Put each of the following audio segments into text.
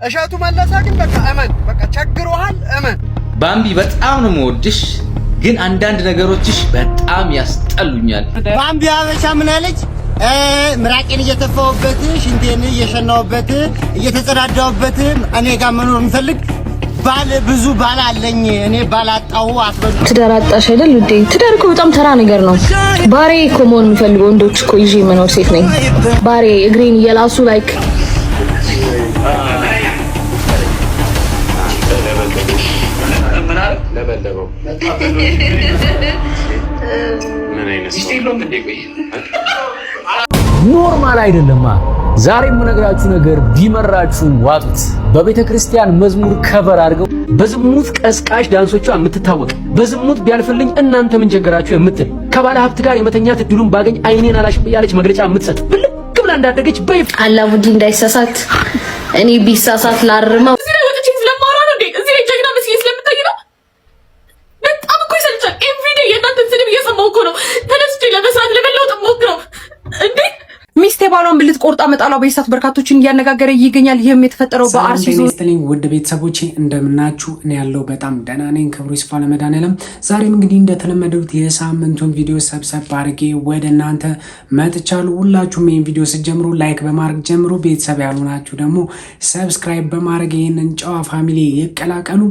እሸቱ መለሰ ግን በቃ እመን፣ በቃ ቸግሮሃል እመን። ባምቢ በጣም ነው የምወድሽ፣ ግን አንዳንድ ነገሮችሽ በጣም ያስጠሉኛል። ባምቢ አበሻ ምን አለች? ምራቄን እየተፋውበት ሽንቴን እየሸናውበት እየተጸዳዳውበት እኔ ጋር መኖር የምፈልግ ባል ብዙ ባል አለኝ እኔ ባላጣው አትበሉ። ትዳር አጣሽ አይደል ውዴ? ትዳር እኮ በጣም ተራ ነገር ነው። ባሬ እኮ መሆን የምፈልገው ወንዶች እኮ ይዤ መኖር ሴት ነኝ። ባሬ እግሬን እየላሱ ላይክ ለበለበው ምን አይነት ኖርማል አይደለማ። ዛሬ የምነግራችሁ ነገር ቢመራችሁ ዋጡት። በቤተ ክርስቲያን መዝሙር ከቨር አድርገው በዝሙት ቀስቃሽ ዳንሶቿ የምትታወቅ በዝሙት ቢያልፍልኝ እናንተ ምን ቸገራችሁ የምትል ከባለ ሀብት ጋር የመተኛት እድሉን ባገኝ አይኔን አላሽም ያለች መግለጫ የምትሰጥ ብልቅ ብላ እንዳደገች በይፍ አላሙዲ እንዳይሳሳት እኔ ቢሳሳት ላርመው ሚስቴ ባሏን ብልት ቆርጣ መጣሏ በይሳት በርካቶችን እያነጋገረ ይገኛል። ይህም የተፈጠረው በአርሲ ዞን ስትልኝ ውድ ቤተሰቦቼ እንደምናችሁ እኔ ያለው በጣም ደህና ነኝ። ክብሩ ይስፋ ለመድኃኔዓለም። ዛሬም እንግዲህ እንደተለመደው የሳምንቱን ቪዲዮ ሰብሰብ አድርጌ ወደ እናንተ መጥቻለሁ። ሁላችሁም ይህን ቪዲዮ ስትጀምሩ ላይክ በማድረግ ጀምሩ። ቤተሰብ ያልሆናችሁ ደግሞ ሰብስክራይብ በማድረግ ይህንን ጨዋ ፋሚሊ ይቀላቀሉ።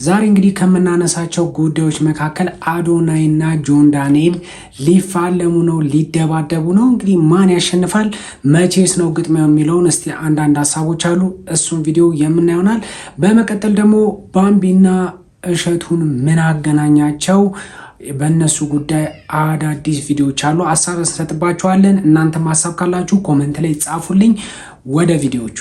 ዛሬ እንግዲህ ከምናነሳቸው ጉዳዮች መካከል አዶናይና ጆን ዳንኤል ሊፋለሙ ነው፣ ሊደባደቡ ነው። እንግዲህ ማን ያሸንፋል መቼስ ነው ግጥሚያው የሚለውን እስቲ አንዳንድ ሀሳቦች አሉ፣ እሱን ቪዲዮ የምናየውናል። በመቀጠል ደግሞ ባምቢና እሸቱን ምን አገናኛቸው፣ በእነሱ ጉዳይ አዳዲስ ቪዲዮዎች አሉ፣ ሀሳብ እንሰጥባቸዋለን። እናንተም ሀሳብ ካላችሁ ኮመንት ላይ ጻፉልኝ። ወደ ቪዲዮቹ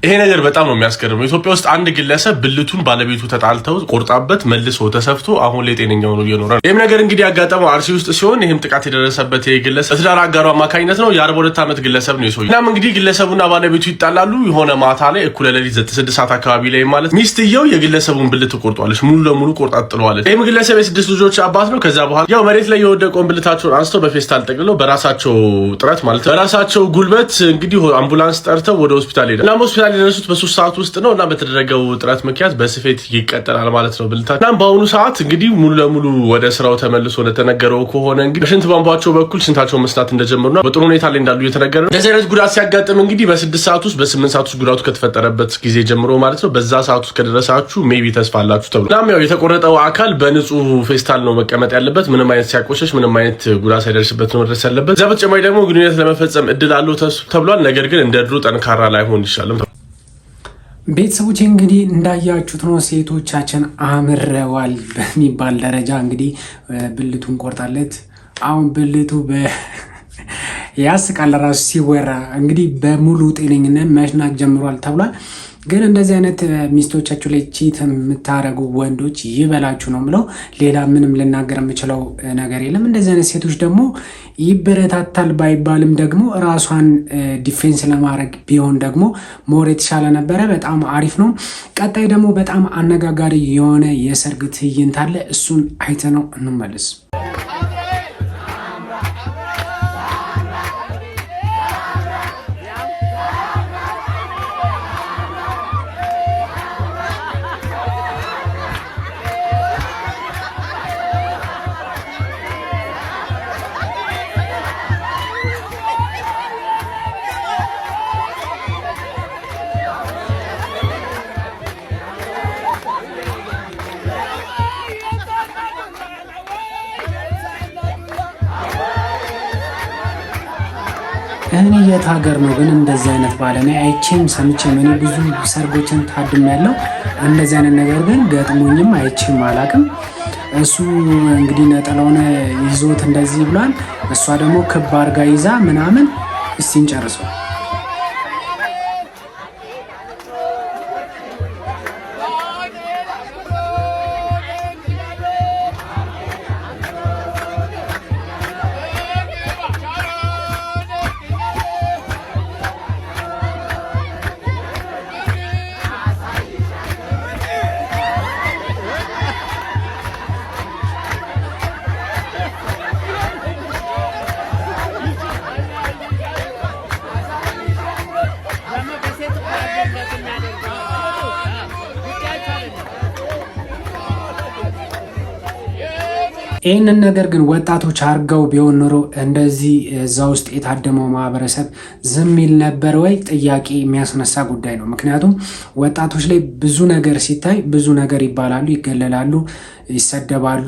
ይሄ ነገር በጣም ነው የሚያስገርመው። ኢትዮጵያ ውስጥ አንድ ግለሰብ ብልቱን ባለቤቱ ተጣልተው ቆርጣበት መልሶ ተሰፍቶ አሁን ላይ ጤነኛው ነው እየኖረ ነው። ይህም ነገር እንግዲህ ያጋጠመው አርሲ ውስጥ ሲሆን ይህም ጥቃት የደረሰበት ግለሰብ በትዳር አጋሩ አማካኝነት ነው። የ42 ዓመት ግለሰብ ነው የሰውዬው። እናም እንግዲህ ግለሰቡና ባለቤቱ ይጣላሉ። የሆነ ማታ ላይ እኩለ ሌሊት 6 ሰዓት አካባቢ ላይ ማለት ሚስትየው የግለሰቡን ብልት ቆርጧለች፣ ሙሉ ለሙሉ ቆርጣ ጥለዋለች። ይህም ግለሰብ የ6 ልጆች አባት ነው። ከዛ በኋላ ያው መሬት ላይ የወደቀውን ብልታቸውን አንስተው በፌስታል ጠቅልለው በራሳቸው ጥረት ማለት በራሳቸው ጉልበት እንግዲህ አምቡላንስ ጠርተው ወደ ሆስፒታል ሄደ። እናም ሆስፒታል የደረሱት በ3 ሰዓት ውስጥ ነው እና በተደረገው ጥረት ምክንያት በስፌት ይቀጠላል ማለት ነው ብልታቸው። እናም በአሁኑ ሰዓት እንግዲህ ሙሉ ለሙሉ ወደ ስራው ተመልሶ እንደተነገረው ከሆነ እንግዲህ በሽንት ቧንቧቸው በኩል ሽንታቸውን መስናት እንደጀመሩና በጥሩ ሁኔታ ላይ እንዳሉ እየተነገረ ነው። እንደዚህ አይነት ጉዳት ሲያጋጥም እንግዲህ በ6 ሰዓት ውስጥ በ8 ሰዓት ውስጥ ጉዳቱ ከተፈጠረበት ጊዜ ጀምሮ ማለት ነው በዛ ሰዓት ውስጥ ከደረሳችሁ ሜቢ ተስፋ አላችሁ ተብሎ እናም ያው የተቆረጠው አካል በንጹህ ፌስታል ነው መቀመጥ ያለበት። ምንም አይነት ሲያቆሸሽ ምንም አይነት ጉዳት ሳይደርስበት ነው መድረስ ያለበት። እዛ በተጨማሪ ደግሞ ግንኙነት ለመፈጸም እድል አለው ተብሏል። ነገር ግን እንደ ድሮ ጠንካራ ላይሆን ይችላል። ቤተሰቦች እንግዲህ እንዳያችሁት ነው ሴቶቻችን አምረዋል በሚባል ደረጃ እንግዲህ ብልቱን ቆርጣለት አሁን ብልቱ ያስቃል ራሱ ሲወራ እንግዲህ በሙሉ ጤነኝነት መሽናት ጀምሯል ተብሏል። ግን እንደዚህ አይነት ሚስቶቻችሁ ላይ ቺት የምታረጉ ወንዶች ይበላችሁ ነው ብለው ሌላ ምንም ልናገር የምችለው ነገር የለም። እንደዚህ አይነት ሴቶች ደግሞ ይበረታታል ባይባልም ደግሞ ራሷን ዲፌንስ ለማድረግ ቢሆን ደግሞ ሞር የተሻለ ነበረ። በጣም አሪፍ ነው። ቀጣይ ደግሞ በጣም አነጋጋሪ የሆነ የሰርግ ትዕይንት አለ። እሱን አይተነው እንመለስ። እኔ የት ሀገር ነው ግን እንደዚህ አይነት ባለ እኔ አይቼም ሰምቼም እኔ ብዙ ሰርጎችን ታድም ያለው እንደዚህ አይነት ነገር ግን ገጥሞኝም አይቼም አላቅም። እሱ እንግዲህ ነጠላውን ይዞት እንደዚህ ብሏል። እሷ ደግሞ ክብ አርጋ ይዛ ምናምን እስቲ እንጨርሰው። ይህንን ነገር ግን ወጣቶች አርገው ቢሆን ኖሮ እንደዚህ እዛ ውስጥ የታደመው ማህበረሰብ ዝም ይል ነበር ወይ? ጥያቄ የሚያስነሳ ጉዳይ ነው። ምክንያቱም ወጣቶች ላይ ብዙ ነገር ሲታይ ብዙ ነገር ይባላሉ፣ ይገለላሉ፣ ይሰደባሉ፣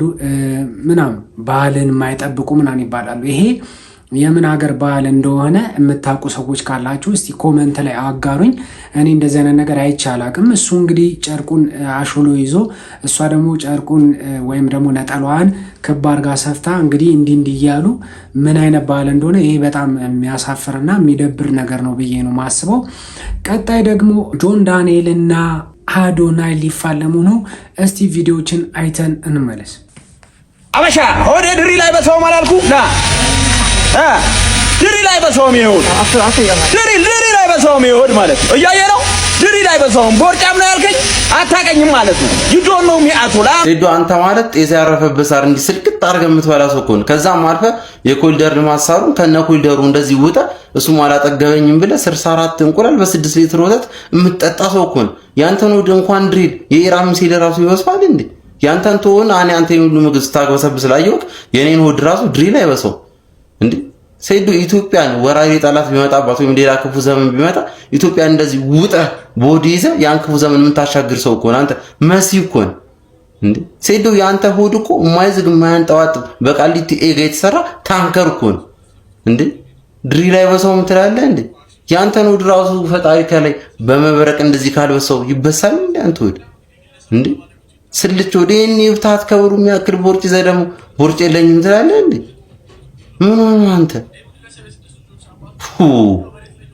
ምናምን ባህልን የማይጠብቁ ምናምን ይባላሉ። ይሄ የምን ሀገር ባህል እንደሆነ የምታውቁ ሰዎች ካላችሁ እስቲ ኮመንት ላይ አጋሩኝ። እኔ እንደዚህ አይነት ነገር አይቼ አላቅም። እሱ እንግዲህ ጨርቁን አሾሎ ይዞ እሷ ደግሞ ጨርቁን ወይም ደግሞ ነጠላዋን ክብ አድርጋ ሰፍታ እንግዲህ እንዲህ እያሉ ምን አይነት ባህል እንደሆነ ይሄ በጣም የሚያሳፍርና የሚደብር ነገር ነው ብዬ ነው ማስበው። ቀጣይ ደግሞ ጆን ዳንኤል እና አዶናይ ሊፋለሙ ነው። እስቲ ቪዲዮዎችን አይተን እንመለስ። አበሻ ሆዴ ድሪ ላይ በሰው ማላልኩ ና ድሪ ላይ በሰውም ይሁን ድሪ ላይ በሰውም ይሁን ማለት ነው። እያየ ነው ድሪ ላይ በሰውም ቦርጫም ነው ያልከኝ አታቀኝም ማለት ነው። ይዶን ነው ሚአቱላ ሴዶ አንተ ማለት ጤዛ ያረፈበት ሳር እንዲህ ስልቅጥ አድርገህ የምትበላ ሰው እኮ ነው። ከዛም አልፈ የኮልደር ማሳሩን ከነ ኮልደሩ እንደዚህ ውጣ እሱ አላጠገበኝም ብለህ 64 እንቁላል በ6 ሊትር ወተት የምትጠጣ ሰው እኮ ነው። ያንተን ወደ እንኳን ድሪል የኢራም ሲል ራሱ ይወስፋል እንዴ? ያንተን ተወና አንተ ሁሉ ምግብ ስታግበሰብስ ላየሁት የኔን ሆድ ራሱ ድሪል አይበሰው እንዴ? ሴዶ ኢትዮጵያን ወራሪ ጠላት ቢመጣባት ወይም ሌላ ክፉ ዘመን ቢመጣ ኢትዮጵያን እንደዚህ ውጠ ቦዲ ይዘ ያን ክፉ ዘመን የምታሻግር ሰው እኮ አንተ መሲ እኮ እንዴ? ሴዶ ያንተ ሆድ እኮ የማይዝግ የማያንጠዋጥ በቃሊቲ ኤጋ የተሰራ ታንከር እኮ እንዴ? ድሪል አይበሰውም ትላለህ እንዴ? ያንተን ሆድ ራሱ ፈጣሪ ከላይ በመብረቅ እንደዚህ ካልበሰው ይበሳል እንዴ? አንተ ሆድ እንዴ ስልች ወደ እኔ ብታት ከብሩ የሚያክል ቦርጭ ይዘህ ደግሞ ቦርጭ የለኝም ትላለህ እንዴ? ምን ሆነ አንተ?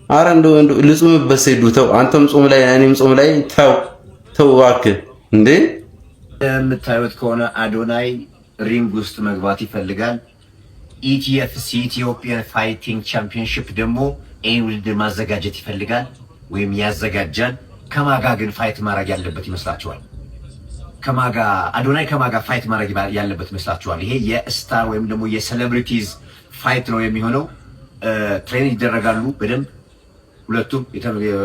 አረ እንደው ልጹምበት ሴዱ ተው። አንተም ጾም ላይ እኔም ጾም ላይ ተው እባክህ እንዴ። የምታዩት ከሆነ አዶናይ ሪንግ ውስጥ መግባት ይፈልጋል። ኢቲኤፍሲ ኢትዮጵያን ፋይቲንግ ቻምፒዮንሺፕ ደግሞ ይህን ውድድር ማዘጋጀት ይፈልጋል ወይም ያዘጋጃል። ከማጋ ግን ፋይት ማድረግ ያለበት ይመስላችኋል? ከማጋ አዶናይ ከማጋ ፋይት ማድረግ ያለበት ይመስላችኋል? ይሄ የስታር ወይም ደግሞ የሴሌብሪቲዝ ፋይት ነው የሚሆነው። ትሬን ይደረጋሉ በደንብ ሁለቱም።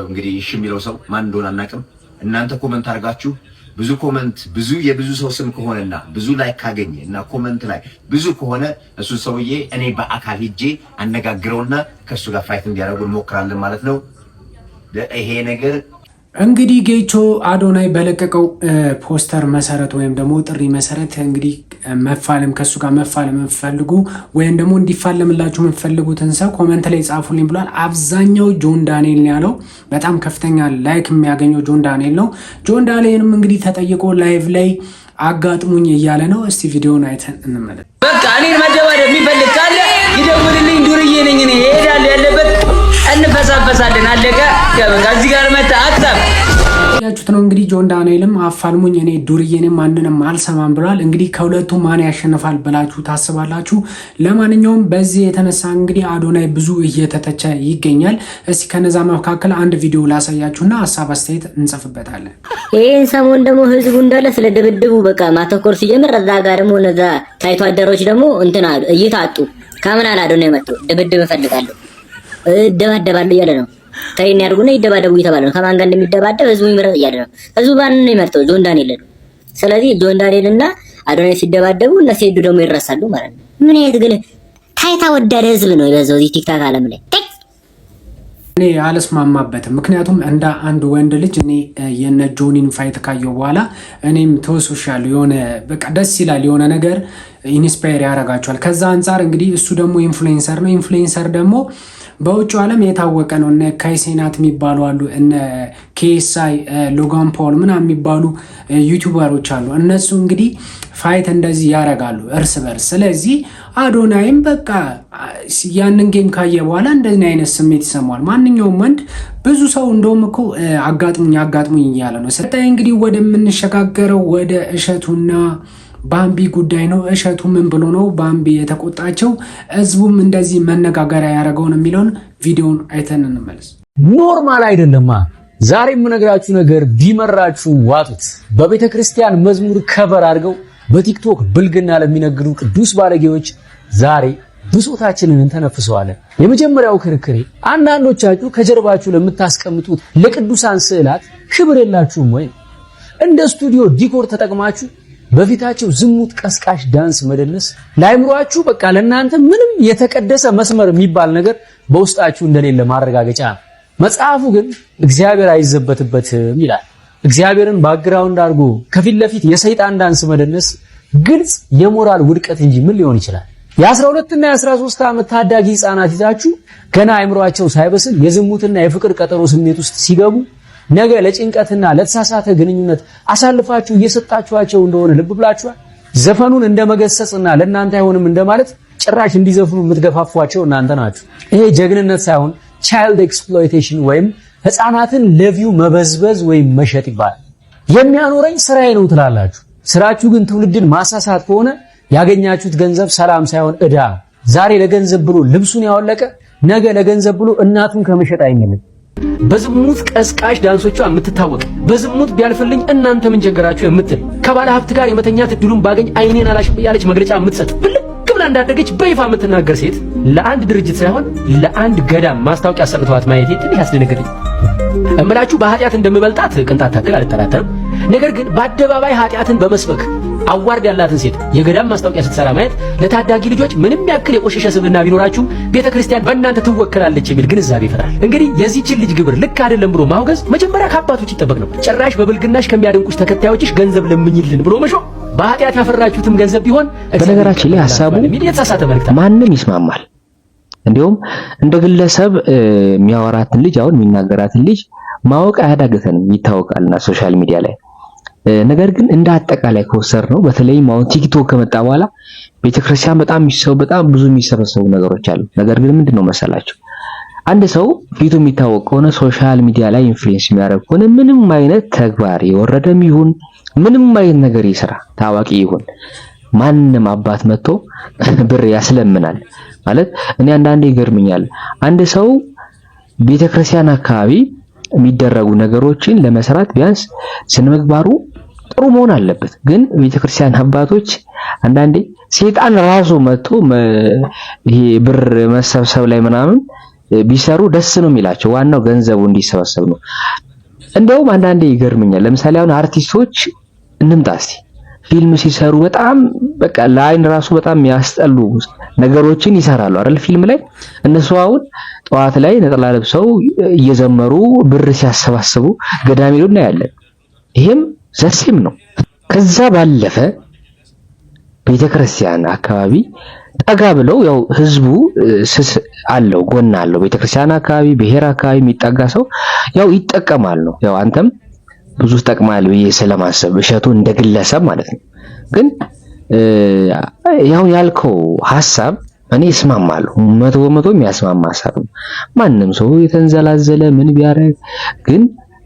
እንግዲህ እሺ የሚለው ሰው ማን እንደሆነ አናውቅም። እናንተ ኮመንት አድርጋችሁ ብዙ የብዙ ሰው ስም ከሆነና ብዙ ላይክ ካገኘ እና ኮመንት ላይ ብዙ ከሆነ እሱ ሰውዬ እኔ በአካል ሂጄ አነጋግረውና ከሱ ጋር ፋይት እንዲያደርጉ እንሞክራለን ማለት ነው። ይሄ ነገር እንግዲህ ጌቾ አዶናይ በለቀቀው ፖስተር መሰረት ወይም ደግሞ ጥሪ መሰረት እንግዲህ መፋለም ከሱ ጋር መፋለም የምትፈልጉ ወይም ደግሞ እንዲፋለምላችሁ የምትፈልጉትን ሰው ኮመንት ላይ ጻፉልኝ ብሏል። አብዛኛው ጆን ዳንኤል ነው ያለው። በጣም ከፍተኛ ላይክ የሚያገኘው ጆን ዳንኤል ነው። ጆን ዳንኤልም እንግዲህ ተጠይቆ ላይቭ ላይ አጋጥሙኝ እያለ ነው። እስቲ ቪዲዮውን አይተን እንመለስ። በቃ እኔን መደባደብ የሚፈልግ ካለ ይደውልልኝ። ዱርዬ ነኝ እኔ እሄዳለሁ ያለበት እንፈሳፈሳለን። አለቀ። በቃ እዚህ ጋር መጣ አጣብ ያችሁት ነው እንግዲህ ጆን ዳንኤልም አፋልሙኝ እኔ ዱርዬ ነኝ ማንንም አልሰማም ብሏል። እንግዲህ ከሁለቱ ማን ያሸንፋል ብላችሁ ታስባላችሁ? ለማንኛውም በዚህ የተነሳ እንግዲህ አዶናይ ብዙ እየተተቸ ይገኛል። እስቲ ከነዛ መካከል አንድ ቪዲዮ ላሳያችሁና ሀሳብ አስተያየት እንጽፍበታለን። ይሄን ሰሞን ደግሞ ህዝቡ እንዳለ ስለደበደቡ በቃ ማተኮር ሲጀምር እዛ ጋር ደግሞ እነዛ ታይቶ አደሮች ደግሞ እንትና እየታጡ ከምን አለ አዶናይ መጥቶ ድብድብ እፈልጋለሁ እደባደባለሁ እያለ ነው። ታይን ያርጉና ይደባደቡ እየተባለ ነው። ከማን ጋር እንደሚደባደብ ህዝቡ ይመረጥ እያለ ነው። ህዝቡ ማንን ነው የሚመርጠው? ጆን ዳንኤል ነው። ስለዚህ ጆን ዳንኤል እና አዶናይ ሲደባደቡ እና ሲሄዱ ደግሞ ይረሳሉ ማለት ነው። ምን አይነት ግን ታይታ ወዳደ ህዝብ ነው የበዛው እዚህ ቲክታክ ዓለም ላይ። እኔ አልስማማበትም። ምክንያቱም እንደ አንድ ወንድ ልጅ እኔ የነ ጆኒን ፋይት ካየው በኋላ እኔም ተወስሻለሁ። የሆነ በቃ ደስ ይላል፣ የሆነ ነገር ኢንስፓየር ያደርጋቸዋል። ከዛ አንጻር እንግዲህ እሱ ደግሞ ኢንፍሉዌንሰር ነው። ኢንፍሉዌንሰር ደግሞ በውጭ ዓለም የታወቀ ነው። እነ ካይሴናት የሚባሉ አሉ፣ እነ ኬሳይ ሎጋን ፖል ምናምን የሚባሉ ዩቲዩበሮች አሉ። እነሱ እንግዲህ ፋይት እንደዚህ ያደርጋሉ እርስ በርስ። ስለዚህ አዶናይም በቃ ያንን ጌም ካየ በኋላ እንደዚህ አይነት ስሜት ይሰማዋል። ማንኛውም ወንድ ብዙ ሰው እንደውም እኮ አጋጥሙኝ እያለ ነው። ስለዚህ እንግዲህ ወደምንሸጋገረው ወደ እሸቱና ባምቢ ጉዳይ ነው። እሸቱ ምን ብሎ ነው ባምቢ የተቆጣቸው? ህዝቡም እንደዚህ መነጋገሪያ ያደረገውን የሚለውን ቪዲዮውን አይተን እንመለስ። ኖርማል አይደለማ። ዛሬ የምነግራችሁ ነገር ቢመራችሁ ዋጡት። በቤተ ክርስቲያን መዝሙር ከበር አድርገው በቲክቶክ ብልግና ለሚነግዱ ቅዱስ ባለጌዎች ዛሬ ብሶታችንን እንተነፍሰዋለን። የመጀመሪያው ክርክሬ አንዳንዶቻችሁ ከጀርባችሁ ለምታስቀምጡት ለቅዱሳን ስዕላት ክብር የላችሁም ወይ? እንደ ስቱዲዮ ዲኮር ተጠቅማችሁ በፊታቸው ዝሙት ቀስቃሽ ዳንስ መደነስ ለአይምሮአችሁ በቃ ለእናንተ ምንም የተቀደሰ መስመር የሚባል ነገር በውስጣችሁ እንደሌለ ማረጋገጫ ነው። መጽሐፉ ግን እግዚአብሔር አይዘበትበትም ይላል። እግዚአብሔርን ባክግራውንድ አድርጎ ከፊት ለፊት የሰይጣን ዳንስ መደነስ ግልጽ የሞራል ውድቀት እንጂ ምን ሊሆን ይችላል? የ12 እና የ13 ዓመት ታዳጊ ህፃናት ይዛችሁ ገና አይምሮአቸው ሳይበስል የዝሙትና የፍቅር ቀጠሮ ስሜት ውስጥ ሲገቡ ነገ ለጭንቀትና ለተሳሳተ ግንኙነት አሳልፋችሁ እየሰጣችኋቸው እንደሆነ ልብ ብላችኋል? ዘፈኑን እንደመገሰጽና ለእናንተ አይሆንም እንደማለት ጭራሽ እንዲዘፍኑ የምትገፋፏቸው እናንተ ናችሁ። ይሄ ጀግንነት ሳይሆን ቻይልድ ኤክስፕሎይቴሽን ወይም ህፃናትን ለቪው መበዝበዝ ወይም መሸጥ ይባላል። የሚያኖረኝ ስራዬ ነው ትላላችሁ። ስራችሁ ግን ትውልድን ማሳሳት ከሆነ ያገኛችሁት ገንዘብ ሰላም ሳይሆን ዕዳ ነው። ዛሬ ለገንዘብ ብሎ ልብሱን ያወለቀ ነገ ለገንዘብ ብሎ እናቱን ከመሸጥ አይመለስ። በዝሙት ቀስቃሽ ዳንሶቿ የምትታወቅ በዝሙት ቢያልፍልኝ እናንተ ምን ቸገራችሁ የምትል ከባለ ሀብት ጋር የመተኛት እድሉን ባገኝ አይኔን አላሽም እያለች መግለጫ የምትሰጥ ብልቅ ብላ እንዳደገች በይፋ የምትናገር ሴት ለአንድ ድርጅት ሳይሆን ለአንድ ገዳም ማስታወቂያ ሰርተዋት ማየት ትንሽ ያስደነገጠኝ። እምላችሁ በኃጢአት እንደምበልጣት ቅንጣት ታክል አልጠራጠርም። ነገር ግን በአደባባይ ኃጢአትን በመስበክ አዋርድ ያላትን ሴት የገዳም ማስታወቂያ ስትሰራ ማየት ለታዳጊ ልጆች ምንም ያክል የቆሸሸ ስብዕና ቢኖራችሁ ቤተክርስቲያን በእናንተ ትወከላለች የሚል ግንዛቤ ይፈጥራል። እንግዲህ የዚህችን ልጅ ግብር ልክ አይደለም ብሎ ማውገዝ መጀመሪያ ከአባቶች ይጠበቅ ነው። ጭራሽ በብልግናሽ ከሚያደንቁሽ ተከታዮችሽ ገንዘብ ለምኝልን ብሎ መሾ በኃጢአት ያፈራችሁትም ገንዘብ ቢሆን በነገራችን ላይ ሐሳቡ ማንም ይስማማል። እንዲሁም እንደ ግለሰብ የሚያወራትን ልጅ አሁን የሚናገራትን ልጅ ማወቅ አያዳግተንም፣ ይታወቃልና ሶሻል ሚዲያ ላይ። ነገር ግን እንደ አጠቃላይ ከወሰድነው በተለይም አሁን ቲክቶክ ከመጣ በኋላ ቤተክርስቲያን በጣም ብዙ የሚሰበሰቡ ነገሮች አሉ። ነገር ግን ምንድነው መሰላችሁ አንድ ሰው ፊቱ የሚታወቅ ከሆነ ሶሻል ሚዲያ ላይ ኢንፍሉዌንስ የሚያደርግ ከሆነ ምንም አይነት ተግባር የወረደም ይሁን ምንም አይነት ነገር ይስራ ታዋቂ ይሁን ማንንም አባት መጥቶ ብር ያስለምናል ማለት። እኔ አንዳንዴ ይገርምኛል። አንድ ሰው ቤተክርስቲያን አካባቢ የሚደረጉ ነገሮችን ለመስራት ቢያንስ ስነምግባሩ ጥሩ መሆን አለበት። ግን ቤተክርስቲያን አባቶች አንዳንዴ ሰይጣን ራሱ መጥቶ ይሄ ብር መሰብሰብ ላይ ምናምን ቢሰሩ ደስ ነው የሚላቸው። ዋናው ገንዘቡ እንዲሰበሰብ ነው። እንደውም አንዳንዴ ይገርምኛል። ለምሳሌ አሁን አርቲስቶች እንምጣ እስቲ ፊልም ሲሰሩ በጣም በቃ ለአይን ራሱ በጣም ያስጠሉ ነገሮችን ይሰራሉ አይደል? ፊልም ላይ እነሱ አሁን ጠዋት ላይ ነጠላ ለብሰው እየዘመሩ ብር ሲያሰባስቡ ገዳም ይሉና ያለን ይሄም ዘሴም ነው። ከዛ ባለፈ ቤተክርስቲያን አካባቢ ጠጋ ብለው ያው ህዝቡ አለው ጎና አለው። ቤተክርስቲያን አካባቢ ብሔር አካባቢ የሚጠጋ ሰው ያው ይጠቀማል ነው። ያው አንተም ብዙ ተጠቅማል ብዬ ስለማሰብ እሸቱ እንደግለሰብ ማለት ነው። ግን ያው ያልከው ሐሳብ እኔ እስማማለሁ። 100% የሚያስማማ ሐሳብ ነው። ማንም ሰው የተንዘላዘለ ምን ቢያደርግ ግን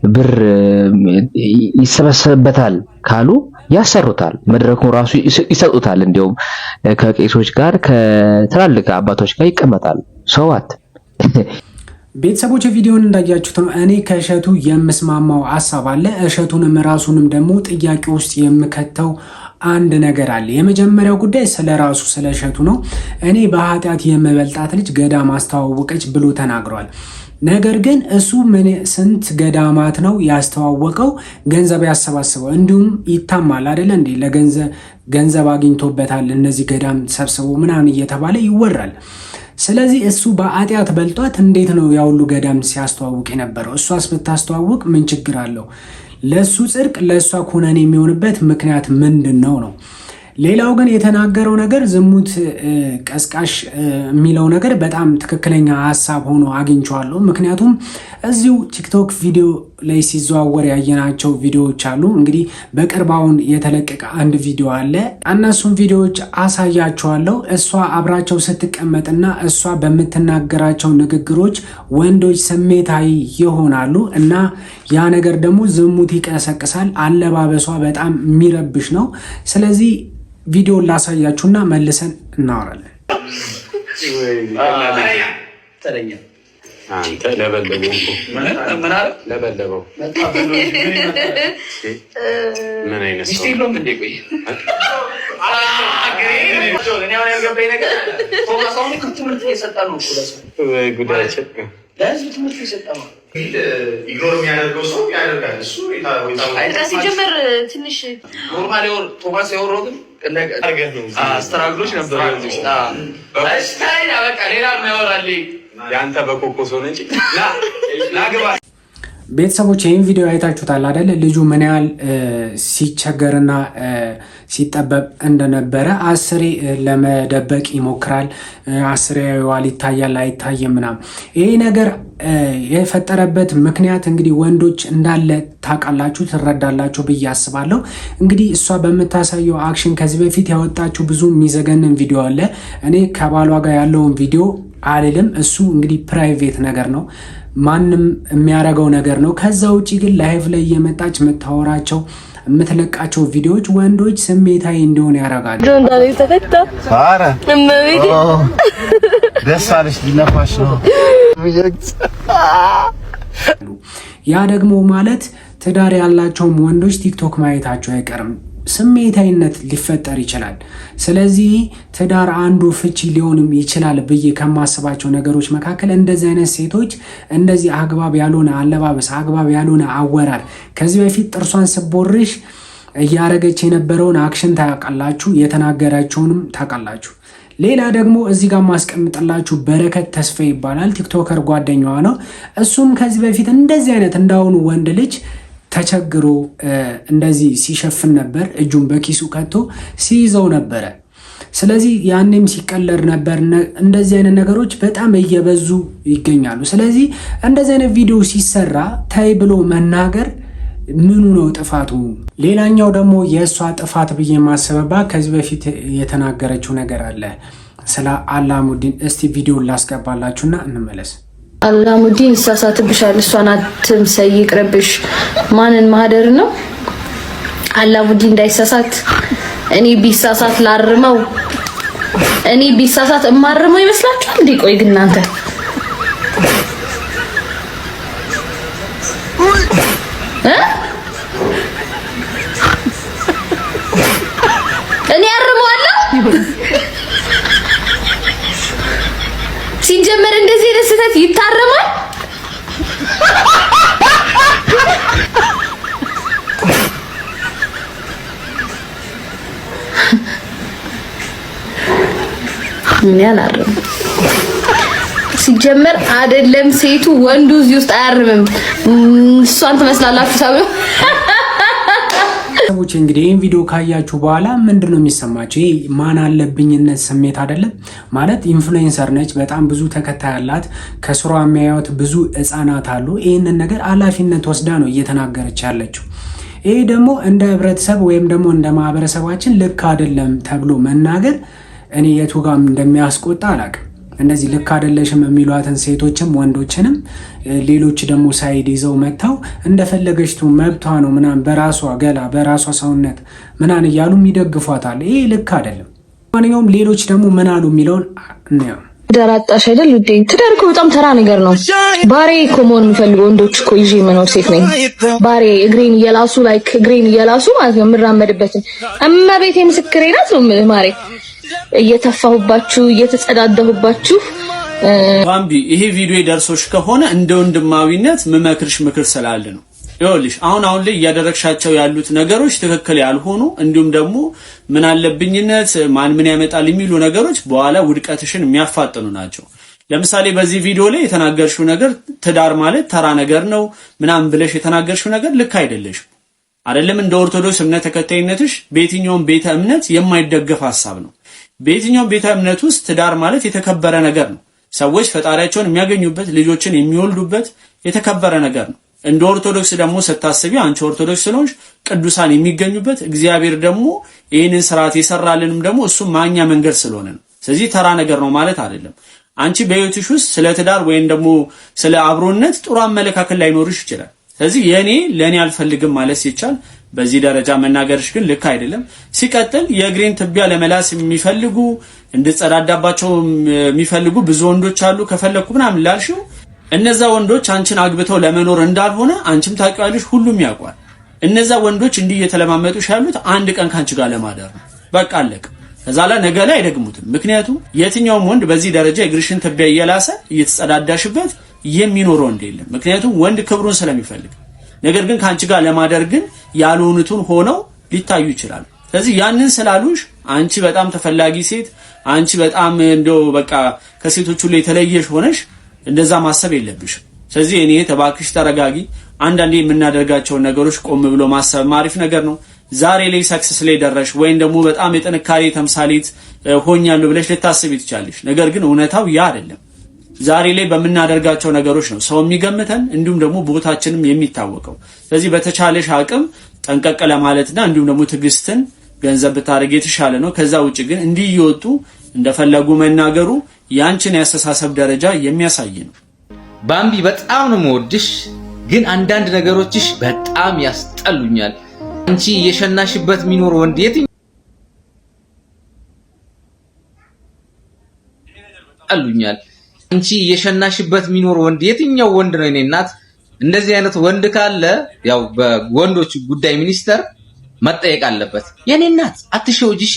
ብር ይሰበሰብበታል ካሉ ያሰሩታል፣ መድረኩን ራሱ ይሰጡታል። እንዲያውም ከቄሶች ጋር ከትላልቅ አባቶች ጋር ይቀመጣሉ። ሰዋት ቤተሰቦች ቪዲዮውን እንዳያችሁት ነው። እኔ ከእሸቱ የምስማማው ሐሳብ አለ። እሸቱንም ራሱንም ደግሞ ጥያቄ ውስጥ የምከተው አንድ ነገር አለ። የመጀመሪያው ጉዳይ ስለራሱ ስለ እሸቱ ነው። እኔ በኃጢአት የምበልጣት ልጅ ገዳም አስተዋወቀች ብሎ ተናግሯል። ነገር ግን እሱ ስንት ገዳማት ነው ያስተዋወቀው? ገንዘብ ያሰባስበው እንዲሁም ይታማል አይደለ እንዴ? ለገንዘብ አግኝቶበታል እነዚህ ገዳም ሰብስቦ ምናምን እየተባለ ይወራል። ስለዚህ እሱ በኃጢአት በልጧት እንዴት ነው ያውሉ ገዳም ሲያስተዋውቅ የነበረው? እሷስ ብታስተዋውቅ ምን ችግር አለው? ለሱ ጽድቅ ለሷ ኩነኔ የሚሆንበት ምክንያት ምንድነው ነው? ሌላው ግን የተናገረው ነገር ዝሙት ቀስቃሽ የሚለው ነገር በጣም ትክክለኛ ሐሳብ ሆኖ አግኝቼዋለሁ። ምክንያቱም እዚሁ ቲክቶክ ቪዲዮ ላይ ሲዘዋወር ያየናቸው ቪዲዮዎች አሉ። እንግዲህ በቅርባውን የተለቀቀ አንድ ቪዲዮ አለ። እነሱም ቪዲዮዎች አሳያቸዋለሁ። እሷ አብራቸው ስትቀመጥና እሷ በምትናገራቸው ንግግሮች ወንዶች ስሜታዊ ይሆናሉ እና ያ ነገር ደግሞ ዝሙት ይቀሰቅሳል። አለባበሷ በጣም የሚረብሽ ነው። ስለዚህ ቪዲዮን ላሳያችሁና መልሰን እናወራለን። ኢግኖር የሚያደርገው ሰው ያደርጋል። እሱ ሲጀመር ትንሽ ኖርማል ይወር ቶማስ ያወራው ግን አርገህ ነው አስተራግሎች ነበር ያሉት። እስታይና በቃ ሌላ የሚያወራል ያንተ በኮኮስ ሆነ እንጂ ና ግባ። ቤተሰቦች ይህን ቪዲዮ አይታችሁታል አይደል? ልጁ ምን ያህል ሲቸገርና ሲጠበብ እንደነበረ አስሬ ለመደበቅ ይሞክራል። አስሬ ያዩዋል፣ ይታያል፣ አይታይም ምናምን። ይሄ ነገር የፈጠረበት ምክንያት እንግዲህ ወንዶች እንዳለ ታውቃላችሁ፣ ትረዳላችሁ ብዬ አስባለሁ። እንግዲህ እሷ በምታሳየው አክሽን ከዚህ በፊት ያወጣችው ብዙ የሚዘገንን ቪዲዮ አለ። እኔ ከባሏ ጋር ያለውን ቪዲዮ አልልም፣ እሱ እንግዲህ ፕራይቬት ነገር ነው፣ ማንም የሚያረገው ነገር ነው። ከዛ ውጪ ግን ላይቭ ላይ እየመጣች የምታወራቸው የምትለቃቸው ቪዲዮዎች ወንዶች ስሜታዊ እንዲሆን ያደርጋሉ። ደስ አለሽ ሊነፋሽ ነው። ያ ደግሞ ማለት ትዳር ያላቸውም ወንዶች ቲክቶክ ማየታቸው አይቀርም፣ ስሜታዊነት ሊፈጠር ይችላል። ስለዚህ ትዳር አንዱ ፍቺ ሊሆንም ይችላል ብዬ ከማስባቸው ነገሮች መካከል እንደዚህ አይነት ሴቶች እንደዚህ አግባብ ያልሆነ አለባበስ፣ አግባብ ያልሆነ አወራር፣ ከዚህ በፊት ጥርሷን ስቦርሽ እያረገች የነበረውን አክሽን ታውቃላችሁ፣ የተናገራቸውንም ታውቃላችሁ። ሌላ ደግሞ እዚህ ጋር ማስቀምጥላችሁ በረከት ተስፋ ይባላል፣ ቲክቶከር ጓደኛዋ ነው። እሱም ከዚህ በፊት እንደዚህ አይነት እንዳሁኑ ወንድ ልጅ ተቸግሮ እንደዚህ ሲሸፍን ነበር፣ እጁን በኪሱ ከቶ ሲይዘው ነበረ። ስለዚህ ያኔም ሲቀለድ ነበር። እንደዚህ አይነት ነገሮች በጣም እየበዙ ይገኛሉ። ስለዚህ እንደዚህ አይነት ቪዲዮ ሲሰራ ታይ ብሎ መናገር ምኑ ነው ጥፋቱ? ሌላኛው ደግሞ የእሷ ጥፋት ብዬ ማሰበባት ከዚህ በፊት የተናገረችው ነገር አለ ስለ አላሙዲን። እስቲ ቪዲዮን ላስገባላችሁና እንመለስ። አላሙዲን ይሳሳትብሻል፣ እሷን አትምሰይ፣ ይቅርብሽ። ማንን ማህደር ነው? አላሙዲን እንዳይሳሳት እኔ ቢሳሳት ላርመው፣ እኔ ቢሳሳት እማርመው ይመስላችኋል እንዴ? ቆይ ግን እናንተ እኔ አርመዋለሁ? ሲጀመር እንደዚህ ደስታት ይታረማል? ምን ያላረም ሲጀመር አይደለም ሴቱ ወንዱ እዚህ ውስጥ አያርምም። እሷን ትመስላላችሁ ሰው ሰዎች እንግዲህ ይህን ቪዲዮ ካያችሁ በኋላ ምንድነው የሚሰማችሁ? ይሄ ማን አለብኝነት ስሜት አይደለም ማለት። ኢንፍሉዌንሰር ነች፣ በጣም ብዙ ተከታይ አላት፣ ከስሯ የሚያዩት ብዙ ህፃናት አሉ። ይህንን ነገር ኃላፊነት ወስዳ ነው እየተናገረች ያለችው። ይሄ ደግሞ እንደ ህብረተሰብ ወይም ደግሞ እንደ ማህበረሰባችን ልክ አይደለም ተብሎ መናገር እኔ የቱ ጋር እንደሚያስቆጣ አላውቅም። እንደዚህ ልክ አይደለሽም የሚሏትን ሴቶችም ወንዶችንም ሌሎች ደግሞ ሳይድ ይዘው መጥተው እንደፈለገችቱ መብቷ ነው ምናምን በራሷ ገላ በራሷ ሰውነት ምናምን እያሉ ይደግፏታል። ይሄ ልክ አይደለም። ማንኛውም ሌሎች ደግሞ ምን አሉ የሚለውን ነው። ትዳር አጣሽ አይደል ውዴ? ትዳር እኮ በጣም ተራ ነገር ነው። ባሬ እኮ መሆን የምፈልገው ወንዶች እኮ ይዤ መኖር ሴት ነኝ። ባሬ እግሬን እየላሱ እግሬን እየላሱ ማለት ነው የምራመድበትን እመቤቴ ምስክሬ ናት ነው የምልህ ማሬ። እየተፋሁባችሁ እየተጸዳደሁባችሁ ባምቢ ይሄ ቪዲዮ ደርሶሽ ከሆነ እንደ ወንድማዊነት ምመክርሽ ምክር ስላለ ነው። ይኸውልሽ አሁን ላይ እያደረግሻቸው ያሉት ነገሮች ትክክል ያልሆኑ እንዲሁም ደግሞ ምን አለብኝነት ማን ምን ያመጣል የሚሉ ነገሮች በኋላ ውድቀትሽን የሚያፋጥኑ ናቸው። ለምሳሌ በዚህ ቪዲዮ ላይ የተናገርሽው ነገር ትዳር ማለት ተራ ነገር ነው ምናምን ብለሽ የተናገርሽው ነገር ልክ አይደለሽም። አይደለም እንደ ኦርቶዶክስ እምነት ተከታይነትሽ በየትኛውም ቤተ እምነት የማይደገፍ ሐሳብ ነው። በየትኛውም ቤተ እምነት ውስጥ ትዳር ማለት የተከበረ ነገር ነው። ሰዎች ፈጣሪያቸውን የሚያገኙበት ልጆችን የሚወልዱበት የተከበረ ነገር ነው። እንደ ኦርቶዶክስ ደግሞ ስታስቢ አንቺ ኦርቶዶክስ ስለሆንሽ ቅዱሳን የሚገኙበት እግዚአብሔር ደግሞ ይህንን ስርዓት የሰራልንም ደግሞ እሱ ማኛ መንገድ ስለሆነ ነው። ስለዚህ ተራ ነገር ነው ማለት አይደለም። አንቺ በህይወትሽ ውስጥ ስለ ትዳር ወይም ደግሞ ስለ አብሮነት ጥሩ አመለካከት ላይኖርሽ ይችላል። ስለዚህ ለኔ አልፈልግም ማለት ሲቻል በዚህ ደረጃ መናገርሽ ግን ልክ አይደለም። ሲቀጥል የእግሬን ትቢያ ለመላስ የሚፈልጉ እንድጸዳዳባቸው የሚፈልጉ ብዙ ወንዶች አሉ ከፈለኩ ምናምን ላልሽው እነዛ ወንዶች አንቺን አግብተው ለመኖር እንዳልሆነ አንቺም ታውቂዋለሽ፣ ሁሉም ያውቃል። እነዛ ወንዶች እንዲህ እየተለማመጡሽ ያሉት አንድ ቀን ካንቺ ጋር ለማደር ነው። በቃ አለቀ። ከዛ ላይ ነገ ላይ አይደግሙትም። ምክንያቱም የትኛውም ወንድ በዚህ ደረጃ እግርሽን ትቢያ እየላሰ እየተጸዳዳሽበት የሚኖረው እንደሌለም። ምክንያቱም ወንድ ክብሩን ስለሚፈልግ፣ ነገር ግን ካንቺ ጋር ለማደር ግን ያልሆኑትን ሆነው ሊታዩ ይችላሉ። ስለዚህ ያንን ስላሉሽ አንቺ በጣም ተፈላጊ ሴት፣ አንቺ በጣም እንደው በቃ ከሴቶች ሁሉ የተለየሽ ሆነሽ እንደዛ ማሰብ የለብሽም። ስለዚህ እኔ ተባክሽ ተረጋጊ። አንዳንዴ የምናደርጋቸውን ነገሮች ቆም ብሎ ማሰብ ማሪፍ ነገር ነው። ዛሬ ላይ ሰክሰስ ላይ ደረሽ ወይም ደግሞ በጣም የጥንካሬ ተምሳሌት ሆኛለሁ ብለሽ ልታስቢ ትቻለሽ። ነገር ግን እውነታው ያ አይደለም። ዛሬ ላይ በምናደርጋቸው ነገሮች ነው ሰው የሚገምተን እንዲሁም ደግሞ ቦታችንም የሚታወቀው። ስለዚህ በተቻለሽ አቅም ጠንቀቅ ለማለትና እንዲሁም ደግሞ ትዕግስትን ገንዘብ ብታደርግ የተሻለ ነው። ከዛ ውጭ ግን እንዲህ እየወጡ እንደፈለጉ መናገሩ ያንቺን ያስተሳሰብ ደረጃ የሚያሳይ ነው። ባምቢ በጣም ነው የምወድሽ፣ ግን አንዳንድ ነገሮችሽ በጣም ያስጠሉኛል። አንቺ የሸናሽበት የሚኖር ወንድ የትኛው ያስጠሉኛል። አንቺ የሸናሽበት የሚኖር ወንድ የትኛው ወንድ ነው? እኔ እናት እንደዚህ አይነት ወንድ ካለ ያው በወንዶች ጉዳይ ሚኒስተር መጠየቅ አለበት። የኔ እናት አትሸውጂሽ፣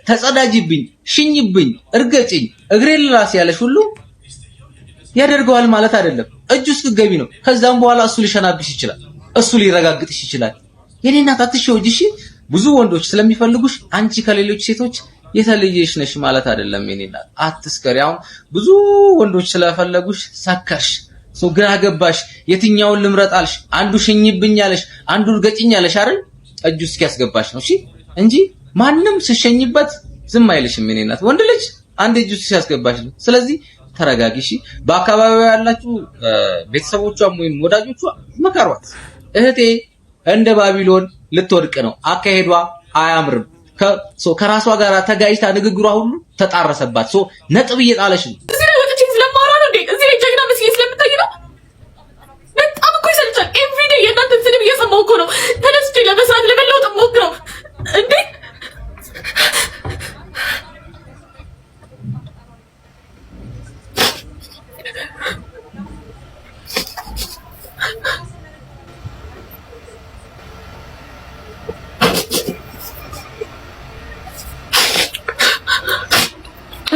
ተጸዳጅብኝ፣ ሽኝብኝ፣ እርገጭኝ፣ እግሬን ላስ ያለሽ ሁሉ ያደርገዋል ማለት አይደለም። እጁ ውስጥ ገቢ ነው። ከዛም በኋላ እሱ ሊሸናብሽ ይችላል፣ እሱ ሊረጋግጥሽ ይችላል። የኔ እናት አትሸውጂሽ። ብዙ ወንዶች ስለሚፈልጉሽ አንቺ ከሌሎች ሴቶች የተለየሽ ነሽ ማለት አይደለም። የኔ እናት አትስከሪ። አሁን ብዙ ወንዶች ስለፈለጉሽ ሰከርሽ፣ ሰው ግራ ገባሽ። የትኛውን ልምረጣልሽ? አንዱ ሽኝብኝ አለሽ፣ አንዱ እርገጭኝ አለሽ አይደል? እጁ እስኪ ያስገባሽ ነው እሺ፣ እንጂ ማንም ስሸኝበት ዝም አይልሽም። የኔ እናት ወንድ ልጅ አንድ እጁ ሲያስገባሽ ነው። ስለዚህ ተረጋጊ እሺ። በአካባቢው ያላችሁ ቤተሰቦቿም ወይም ወዳጆቿ መከሯት። እህቴ እንደ ባቢሎን ልትወድቅ ነው፣ አካሄዷ አያምርም። ከራሷ ጋር ተጋጭታ ንግግሯ ሁሉ ተጣረሰባት። ነጥብ እየጣለሽ ነው። እዚህ ላይ ወጥቼ ስለማወራ ነው እንዴ? እዚህ ላይ ጀግና መስዬ ስለምታይ ነው? በጣም እኮ ይሰልቻል። ኤቭሪዴ የእናንተን ስድብ እየሰማሁ እኮ ነው ተነስቼ ለመስራት ለመለወጥ ሞክረው እንዴ።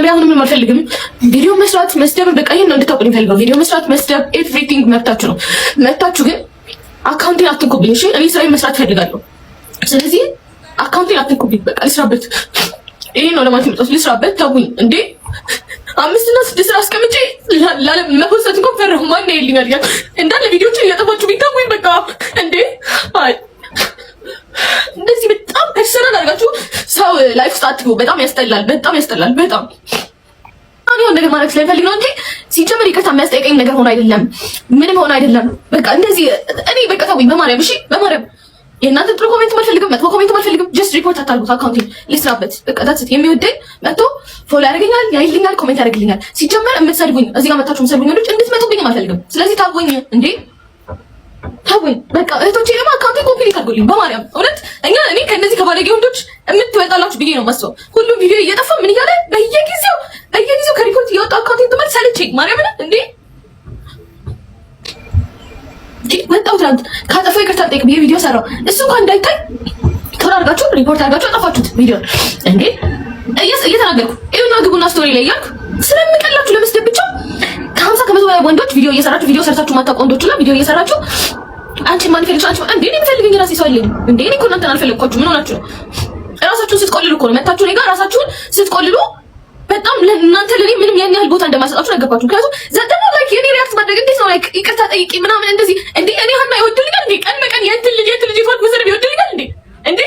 አሁን ምን አልፈልግም። ቪዲዮ መስራት መስደብ በቃ ይሄን ነው እንድታውቁልኝ ፈልገው። ቪዲዮ መስራት መስደብ ኤቭሪቲንግ መብታችሁ ነው። መብታችሁ ግን አካውንቴን አትንኩብኝ እሺ። እኔ ስራዬን መስራት ፈልጋለሁ። ስለዚህ አካውንቴን አትንኩብኝ። በቃ ልስራበት። ይሄ ነው ለማለት የመጣሁት። ልስራበት። ተውኝ እንዴ 5 እና 6 አስቀምጬ ለመፖስት እንኳን ፈራሁ። ማን ይልኛል ያ እንዳለ ቪዲዮችን እያጠፋችሁ ቢታውኝ በቃ እንዴ አይ እንደዚህ በጣም ፐርሰናል አድርጋችሁ ሰው ላይፍ ውስጥ አትግቡ። በጣም ያስጠላል። በጣም ያስጠላል። በጣም አሁን የሆነ ነገር ማድረግ ስለፈልግ ነው እንጂ ሲጀምር ይቅርታ የሚያስጠይቀኝ ነገር ሆኖ አይደለም፣ ምንም ሆኖ አይደለም። በቃ እንደዚህ እኔ በቃ ተውኝ በማርያም እሺ፣ በማርያም የእናንተ ጥሩ ኮሜንት አልፈልግም፣ መጥፎ ኮሜንት አልፈልግም። ጀስት ሪፖርት አታርጉት። አካውንቴን ልስራበት። በቃ ታትት የሚወደኝ መጥቶ ፎሎ ያደርገኛል፣ ያይልኛል፣ ኮሜንት ያደርግልኛል። ሲጀምር የምትሰድቡኝ እዚህ ጋር መጣችሁ የምትሰድቡኝ ወንዶች እንድትመጡብኝ አልፈልግም። ስለዚህ ታውኝ እንዴ ታውኝ በቃ እህቶቼ ደግሞ አካውንቴ ኮምፕሊት አድርጉልኝ በማርያም እውነት። እኔ ከነዚህ ከባለጌ ወንዶች የምትበልጣላችሁ ብዬ ነው የማስበው። ሁሉም ቪዲዮ እየጠፋ ምን እያለ በየጊዜው ከሪፖርት እያወጣ አካውንቴን ትመልስ ሰለቸኝ ማርያምን እንዴ። ወጣው ትናንት ካጠፋው ይቅርታ ጠይቅ ብዬ ቪዲዮ ሰራው። እሱ እንኳን እንዳይታይ ቶሎ አድርጋችሁ ሪፖርት አድርጋችሁ አጠፋችሁት ቪዲዮ እንዴ። እየተናገርኩ ይኸውና ግቡና ስቶሪ ላይ እያልኩ ስለምቀላችሁ ለመስደብ ብቻ ከ50 ከመቶ በላይ ወንዶች ቪዲዮ ሰርታችሁ ማታውቁ ወንዶችና ቪዲዮ እየሰራችሁ አንቺ ማን ፈልግሽ አንቺ እንዴ እኔ የምፈልገኝ ራሴ ሰው አለኝ እንዴ። እኔ እኮ እናንተን አልፈለግኳችሁ። ምን ሆናችሁ ነው? ራሳችሁን ስትቆልሉ እኮ ነው መታችሁ እኔ ጋር ራሳችሁን ስትቆልሉ በጣም ለእናንተ ለኔ ምንም ያን ያህል ቦታ እንደማሰጣችሁ ነገርኳችሁ። ምክንያቱም ዘጠና ላይክ የኔ ሪአክት ማድረግ እንዴት ነው ላይክ ይቅርታ ጠይቂ ምናምን እንደዚህ እንዴ እኔ ሀና ይወድልኛል እንዴ? ቀን በቀን የእንትን ልጅ ይወድ ወሰደ ይወድልኛል እንዴ? እንዴ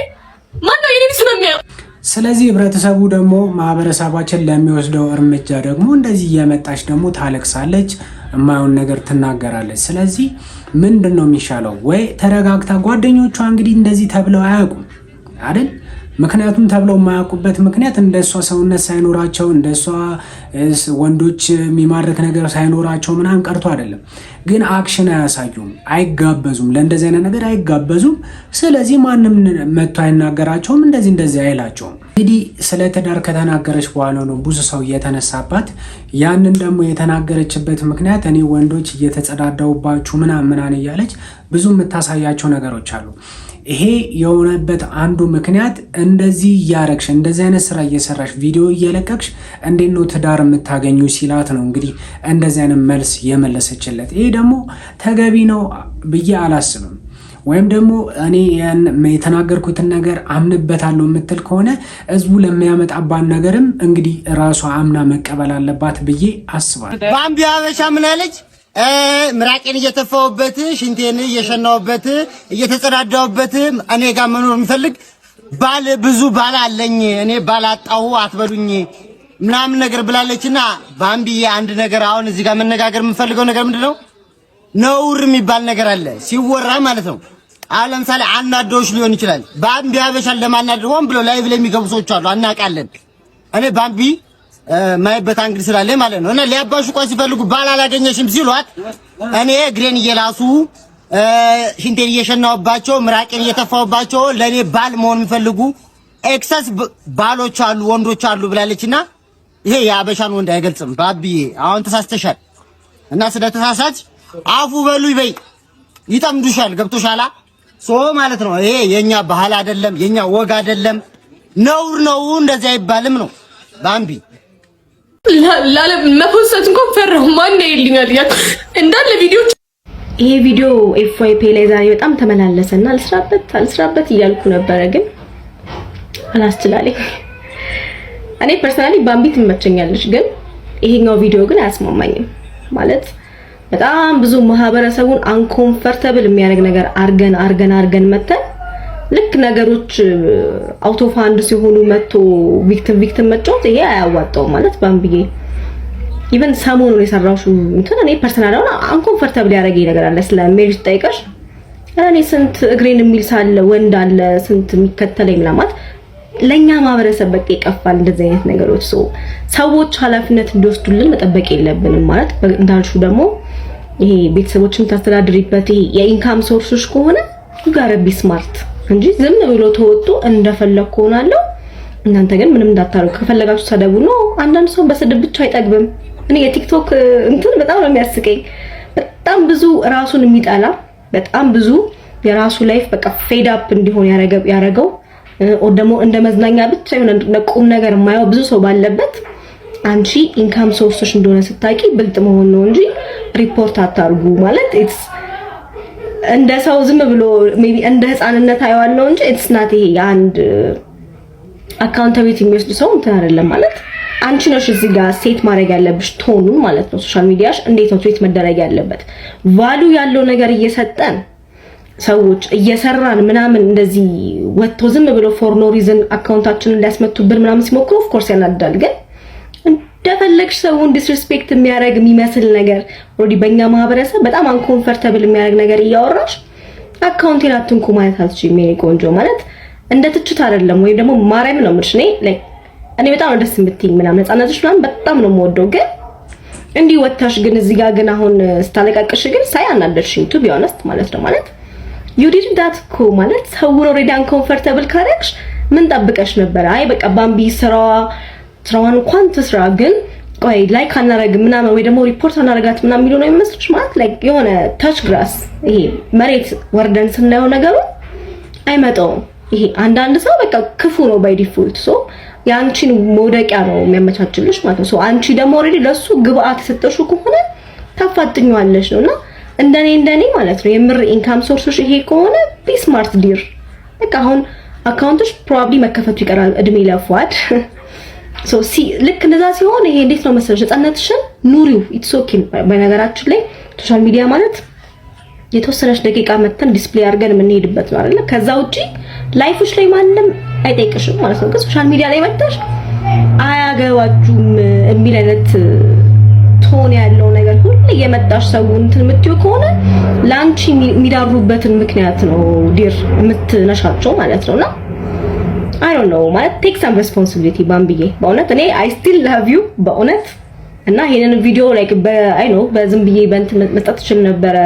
ማን ነው የኔ ልጅ ነው የሚያየው? ስለዚህ ህብረተሰቡ ደግሞ ማህበረሰባችን ለሚወስደው እርምጃ ደግሞ እንደዚህ እየመጣች ደግሞ ታለቅሳለች፣ የማይሆን ነገር ትናገራለች። ስለዚህ ምንድን ነው የሚሻለው? ወይ ተረጋግታ ጓደኞቿ እንግዲህ እንደዚህ ተብለው አያውቁም አይደል? ምክንያቱም ተብለው የማያውቁበት ምክንያት እንደሷ ሰውነት ሳይኖራቸው እንደሷ ወንዶች የሚማርክ ነገር ሳይኖራቸው ምናምን ቀርቶ አይደለም። ግን አክሽን አያሳዩም፣ አይጋበዙም፣ ለእንደዚህ አይነት ነገር አይጋበዙም። ስለዚህ ማንም መጥቶ አይናገራቸውም፣ እንደዚህ አይላቸውም። እንግዲህ ስለ ትዳር ከተናገረች በኋላ ነው ብዙ ሰው እየተነሳባት። ያንን ደግሞ የተናገረችበት ምክንያት እኔ ወንዶች እየተጸዳዳውባችሁ ምናምን እያለች ብዙ የምታሳያቸው ነገሮች አሉ። ይሄ የሆነበት አንዱ ምክንያት እንደዚህ እያረግሽ እንደዚህ አይነት ስራ እየሰራሽ ቪዲዮ እየለቀቅሽ እንዴት ነው ትዳር የምታገኙ ሲላት ነው እንግዲህ እንደዚህ አይነት መልስ የመለሰችለት። ይሄ ደግሞ ተገቢ ነው ብዬ አላስብም። ወይም ደግሞ እኔ የተናገርኩትን ነገር አምንበታለሁ የምትል ከሆነ ህዝቡ ለሚያመጣባት ነገርም እንግዲህ ራሷ አምና መቀበል አለባት ብዬ አስባለሁ። ባምቢ አበሻ ምን አለች? ምራቄን እየተፋውበት ሽንቴን እየሸናውበት እየተጸዳዳውበት እኔ ጋር መኖር የሚፈልግ ብዙ ባል አለኝ እኔ ባላጣው አትበሉኝ ምናምን ነገር ብላለችና ባምቢ አንድ ነገር አሁን እዚህ ጋር መነጋገር የምፈልገው ነገር ምንድነው? ነውር የሚባል ነገር አለ ሲወራ ማለት ነው። አሁን ለምሳሌ አናዶሽ ሊሆን ይችላል። ባምቢ አበሻን ለማናደድ ሆን ብሎ ላይቭ ላይ የሚገቡ ሰዎች አሉ፣ አናቃለን። እኔ ባምቢ ማይበት አንግል ስላለኝ ማለት ነው። እና ሊያባሹ ቆይ ሲፈልጉ ባል አላገኘሽም ሲሏት እኔ እግሬን እየላሱ ሽንቴን እየሸናውባቸው ምራቄን እየተፋውባቸው ለኔ ባል መሆን የሚፈልጉ ኤክሰስ ባሎች አሉ፣ ወንዶች አሉ ብላለችና ይሄ የአበሻን ወንድ አይገልጽም። ባቢዬ አሁን ተሳስተሻል። እና ስለተሳሳች አፉ በሉ ይበይ ይጠምዱሻል። ገብቶሻላ ሶ ማለት ነው። ይሄ የኛ ባህል አይደለም፣ የኛ ወግ አይደለም፣ ነውር ነው። እንደዚህ አይባልም ነው ባምቢ ላለ መፖስት እንኳን ፈራሁ። ማን ነው ይልኛል እንዳለ ቪዲዮ። ይሄ ቪዲዮ ኤፍዋይፒ ላይ ዛሬ በጣም ተመላለሰና አልስራበት እያልኩ ነበረ፣ ግን አላስችላለኝ። እኔ ፐርሰናሊ ባምቢ ትመቸኛለች፣ ግን ይሄኛው ቪዲዮ ግን አያስማማኝም ማለት በጣም ብዙ ማህበረሰቡን አንኮምፈርተብል የሚያደርግ ነገር አርገን መተን ልክ ነገሮች አውቶ ፋንድ ሲሆኑ መጥቶ ቪክቲም መጫወት ይሄ አያዋጣው ማለት ባምቢዬ ኢቨን ሰሞኑን የሰራውሽ እንትን እኔ ፐርሰናሊ አንኮምፈርተብል ያደረገኝ ነገር አለ። ስለ ሜሪት ጠይቀሽ እኔ ስንት እግሬን የሚል ሳለ ወንድ አለ ስንት የሚከተለኝ ምናምን ለኛ ማህበረሰብ በቃ ይቀፋል እንደዚህ አይነት ነገሮች። ሰዎች ኃላፊነት እንዲወስዱልን መጠበቅ የለብንም ማለት እንዳልሹ ደግሞ ይሄ ቤተሰቦችን ታስተዳድሪበት ይሄ የኢንካም ሶርሶች ከሆነ ጋረቢ ስማርት እንጂ ዝም ብሎ ተወጡ እንደፈለኩ ሆናለሁ። እናንተ ግን ምንም እንዳታረጉ ከፈለጋችሁ ሰደቡ ነው። አንዳንድ ሰው በስድብ ብቻ አይጠግብም። እኔ የቲክቶክ እንትን በጣም ነው የሚያስቀኝ። በጣም ብዙ ራሱን የሚጠላ በጣም ብዙ የራሱ ላይፍ በቃ ፌድ አፕ እንዲሆን ያረገው ደግሞ እንደ መዝናኛ ብቻ የሆነ ቁም ነገር የማየው ብዙ ሰው ባለበት አንቺ ኢንካም ሶርሶች እንደሆነ ስታቂ ብልጥ መሆን ነው እንጂ ሪፖርት አታርጉ ማለት ኢትስ እንደ ሰው ዝም ብሎ ሜቢ እንደ ህፃንነት አይዋለው እንጂ ኢትስ ናት። ይሄ አንድ አካውንታቢሊቲ የሚወስድ ሰው እንትን አይደለም ማለት አንቺ ነሽ እዚህ ጋር ሴት ማድረግ ያለብሽ ቶኑን ማለት ነው። ሶሻል ሚዲያሽ እንዴት ነው ትሪት መደረግ ያለበት ቫልዩ ያለው ነገር እየሰጠን ሰዎች እየሰራን ምናምን እንደዚህ ወጥቶ ዝም ብሎ ፎር ኖ ሪዝን አካውንታችንን ሊያስመቱብን ምናምን ሲሞክሩ ኦፍ ኮርስ ያናዳል። ግን እንደፈለግሽ ሰውን ዲስሪስፔክት የሚያደርግ የሚመስል ነገር ኦልሬዲ በእኛ ማህበረሰብ በጣም አንኮምፈርተብል የሚያደርግ ነገር እያወራሽ አካውንቴን አትንኩ ማለት አትችይም። የኔ ቆንጆ ማለት እንደ ትችት አይደለም ወይም ደግሞ ማርያም ነው የምልሽ። እኔ በጣም ደስ የምትይኝ ምናምን ነፃነትሽ ምናምን በጣም ነው የምወደው። ግን እንዲህ ወጣሽ ግን እዚህ ጋር ግን አሁን ስታለቃቅሽ ግን ሳይ አናደድሽኝ ቱ ቢ ኦነስት ማለት ነው ማለት you did that cool ማለት ሰውን ኦሬዲ አንኮምፈርተብል ካረግሽ ምን ጠብቀሽ ነበር? አይ በቃ ባምቢ ስራዋን እንኳን ትስራ ግን ቆይ ላይክ አናረግ ምናምን ወይ ደግሞ ሪፖርት አናረጋት ምናምን የሚሉ ነው የሚመስልሽ ማለት ላይክ የሆነ ታች ግራስ ይሄ መሬት ወርደን ስናየው ነገሩ አይመጣውም። ይሄ አንዳንድ ሰው በቃ ክፉ ነው ባይ ዲፎልት ሶ ያንቺን መውደቂያ ነው የሚያመቻችልሽ ማለት ነው። ሶ አንቺ ደግሞ ኦሬዲ ለሱ ግብአት የሰጠሽው ከሆነ ታፋጥኛለሽ ነውና እንደኔ ማለት ነው የምር ኢንካም ሶርሶች ይሄ ከሆነ ቢ ስማርት ዲር በቃ አሁን አካውንትሽ ፕሮባብሊ መከፈቱ ይቀራል እድሜ ለፏድ ሶ ልክ እንደዛ ሲሆን ይሄ እንዴት ነው መሰለሽ ነፃነትሽን ኑሪው ኢትስ ኦኬ። በነገራችን ላይ ሶሻል ሚዲያ ማለት የተወሰነች ደቂቃ መተን ዲስፕሌይ አድርገን የምንሄድበት ነው አይደል? ከዛ ውጪ ላይፍሽ ላይ ማንም አይጠይቅሽም ማለት ነው። ግን ሶሻል ሚዲያ ላይ መጣሽ አያገባችሁም የሚል አይነት ቶን ያለው ነገር ሁሉ የመጣሽ ሰው እንትን የምትዩ ከሆነ ላንቺ የሚዳሩበትን ምክንያት ነው ዲር የምትነሻቸው ማለት ነውና አይ ዶንት ኖ ማለት ቴክ ሳም ሬስፖንሲቢሊቲ ባምቢዬ በእውነት እኔ አይ ስቲል ላቭ ዩ በእውነት እና ይሄንን ቪዲዮ ላይክ በአይ ኖ በዝም ብዬ በእንትን መስጠት ይችል ነበር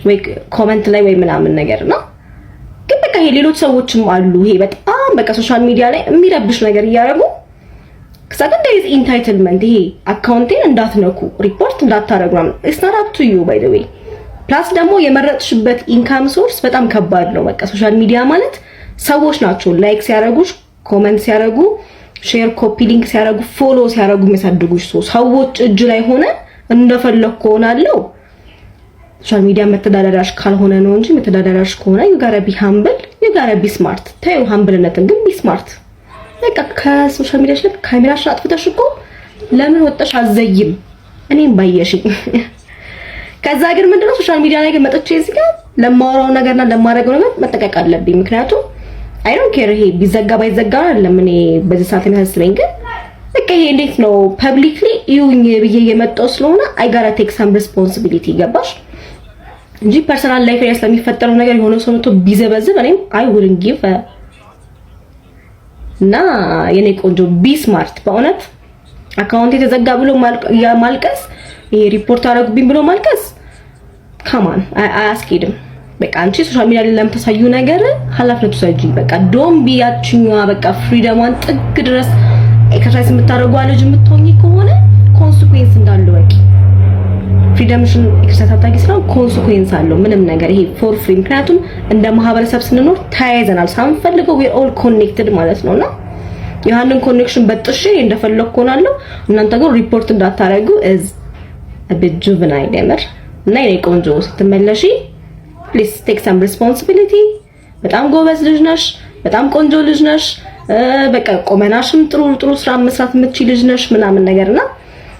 ወይ ኮሜንት ላይ ወይ ምናምን ነገር ነው። ግን በቃ ይሄ ሌሎች ሰዎችም አሉ ይሄ በጣም በቃ ሶሻል ሚዲያ ላይ የሚረብሽ ነገር እያደረጉ ከዛን there is entitlement ይሄ አካውንቴን እንዳትነኩ ሪፖርት እንዳታረጉ ነው it's not up to you by the way ፕላስ ደግሞ የመረጥሽበት ኢንካም ሶርስ በጣም ከባድ ነው። በቃ ሶሻል ሚዲያ ማለት ሰዎች ናቸው ላይክ ሲያረጉሽ ኮሜንት ሲያረጉ ሼር ኮፒ ሊንክ ሲያረጉ ፎሎ ሲያረጉ የሚያሳድጉሽ ሰዎች እጅ ላይ ሆነ እንደፈለኩ ሆናለሁ። ሶሻል ሚዲያ መተዳደሪያሽ ካልሆነ ነው እንጂ መተዳደሪያሽ ከሆነ you gotta be humble, you gotta be smart። ተይው humbleነትን ግን be smart። በቃ ከሶሻል ሚዲያሽ ላይ ካሜራሽን አጥፍተሽ እኮ ለምን ወጣሽ አዘይም እኔም ባየሽኝ። ከዛ ግን ምንድነው ሶሻል ሚዲያ ላይ ግን መጥቼ እዚህ ጋር ለማወራው ነገርና ለማረገው ነገር መጠቀቅ አለብኝ። ምክንያቱም I don't care ይሄ ቢዘጋ ባይዘጋ አይደለም እኔ በዚህ ሰዓት የሚያስበኝ ግን በቃ ይሄ እንዴት ነው ፐብሊክሊ ይሁን ብዬ የመጣው ስለሆነ I gotta take some responsibility ገባሽ እንጂ ፐርሰናል ላይፍ ላይ ስለሚፈጠረው ነገር የሆነ ሰው ነው ቢዘበዝብ እኔም I wouldn't give a እና የኔ ቆንጆ ቢ ስማርት በእውነት አካውንት የተዘጋ ብሎ ማልቀስ ይሄ ሪፖርት አደረጉብኝ ብሎ ማልቀስ ካማን አያስኬድም። በቃ አንቺ ሶሻል ሚዲያ ላይ ለምታሳዩ ነገር ኃላፊነቱ ሰጂ በቃ ዶም ቢያችኛዋ በቃ ፍሪደሟን ጥግ ድረስ ኤክሰርሳይዝ የምታደርጉ ልጅ የምትሆኚ ከሆነ ኮንሲኩዌንስ እንዳለው በቂ ፍሪደምሽን ኤክሰርሳይዝ አታቂ ስለ ኮንሲኩዌንስ አለው ምንም ነገር ይሄ ፎር ፍሪ። ምክንያቱም እንደ ማህበረሰብ ስንኖር ተያይዘናል ሳንፈልገው we are all connected ማለት ነውና ያንን ኮኔክሽን በጥሽ እንደፈለኩ ሆናለሁ እናንተ ግን ሪፖርት እንዳታረጉ is a bit juvenile ነበር እና የኔ ቆንጆ ስትመለሺ please take some responsibility። በጣም ጎበዝ ልጅ ነሽ፣ በጣም ቆንጆ ልጅ ነሽ፣ በቃ ቆመናሽም ጥሩ ስራ መስራት የምትችል ልጅ ነሽ ምናምን ነገርና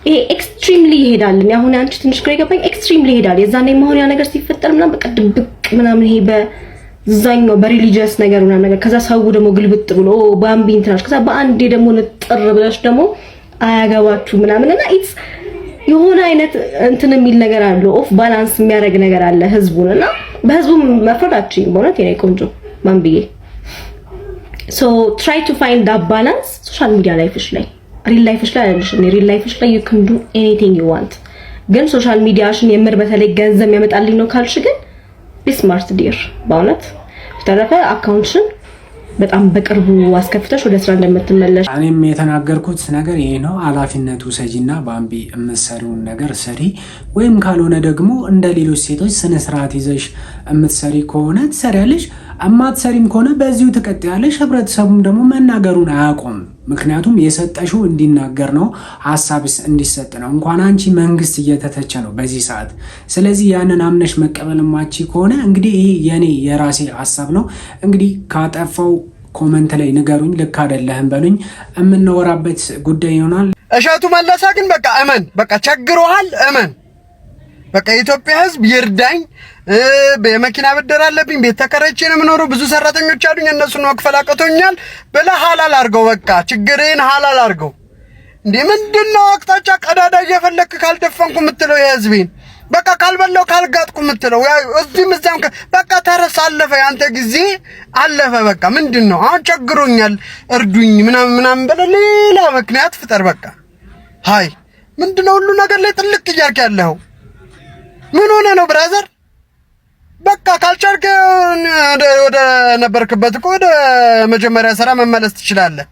ይሄ ኤክስትሪምሊ ይሄዳል። አሁን አንቺ ትንሽ ግሬ ገባኝ ኤክስትሪምሊ ይሄዳል። የዛኔ ማሁን ያ ነገር ሲፈጠር ምናምን በቃ ድብቅ ምናምን ይሄ በዛኛው በሪሊጂየስ ነገር ምናምን ነገር ከዛ ሰው ደግሞ ግልብጥ ብሎ ባምቢ እንትናሽ ከዛ በአንዴ ደግሞ ንጥር ብለሽ ደግሞ አያገባችሁ ምናምንና ኢትስ የሆነ አይነት እንትን የሚል ነገር አለ ኦፍ ባላንስ የሚያደርግ ነገር አለ ህዝቡንና በህዝቡ መፍረዳችን በእውነት የኔ ቆንጆ ማንብዬ so try to find that balance social media ላይፍሽ ላይ ሪል ላይፍሽ ላይ አይደለሽ ሪል ላይፍሽ ላይ you can do anything you want ግን ሶሻል ሚዲያሽን የምር በተለይ ገንዘብ ያመጣልኝ ነው ካልሽ ግን be smart dear በእውነት ተረፈ አካውንትሽን በጣም በቅርቡ አስከፍተሽ ወደ ስራ እንደምትመለሽ እኔም የተናገርኩት ነገር ይሄ ነው። ኃላፊነቱ ሰጂና ባምቢ የምትሰሪውን ነገር ሰሪ ወይም ካልሆነ ደግሞ እንደ ሌሎች ሴቶች ስነ ስርዓት ይዘሽ የምትሰሪ ከሆነ ትሰሪያለሽ፣ አማትሰሪም ከሆነ በዚሁ ትቀጥያለሽ። ህብረተሰቡም ደግሞ መናገሩን አያቆም። ምክንያቱም የሰጠሽው እንዲናገር ነው፣ ሐሳብስ እንዲሰጥ ነው። እንኳን አንቺ መንግስት እየተተቸ ነው በዚህ ሰዓት። ስለዚህ ያንን አምነሽ መቀበል ማቺ ከሆነ እንግዲህ ይሄ የኔ የራሴ ሐሳብ ነው። እንግዲህ ካጠፋው ኮሜንት ላይ ንገሩኝ፣ ልክ አይደለህም በሉኝ፣ የምንወራበት ጉዳይ ይሆናል። እሸቱ መለሰ ግን በቃ እመን፣ በቃ ቸግሮሃል፣ እመን። በቃ የኢትዮጵያ ህዝብ ይርዳኝ፣ በመኪና ብድር አለብኝ፣ ቤት ተከራይቼ ነው የምኖረው፣ ብዙ ሰራተኞች አሉኝ፣ እነሱን መክፈል አቅቶኛል ብለህ ሐላል አድርገው። በቃ ችግሬን ሐላል አድርገው። እንዴ ምንድነው አቅጣጫ ቀዳዳ እየፈለክ ካልደፈንኩ የምትለው የህዝቤን በቃ ካልበላው ካልጋጥኩ የምትለው እዚህም እዛም በቃ ተረስ አለፈ፣ ያንተ ጊዜ አለፈ። በቃ ምንድነው አሁን ቸግሮኛል እርዱኝ ምናምን ብለህ ሌላ ምክንያት ፍጠር። በቃ ሃይ ምንድነው ሁሉ ነገር ላይ ጥልቅ እያልክ ያለኸው? ምን ሆነ ነው ብራዘር? በቃ ካልቻልክ ወደ ነበርክበት እኮ ወደ መጀመሪያ ስራ መመለስ ትችላለህ።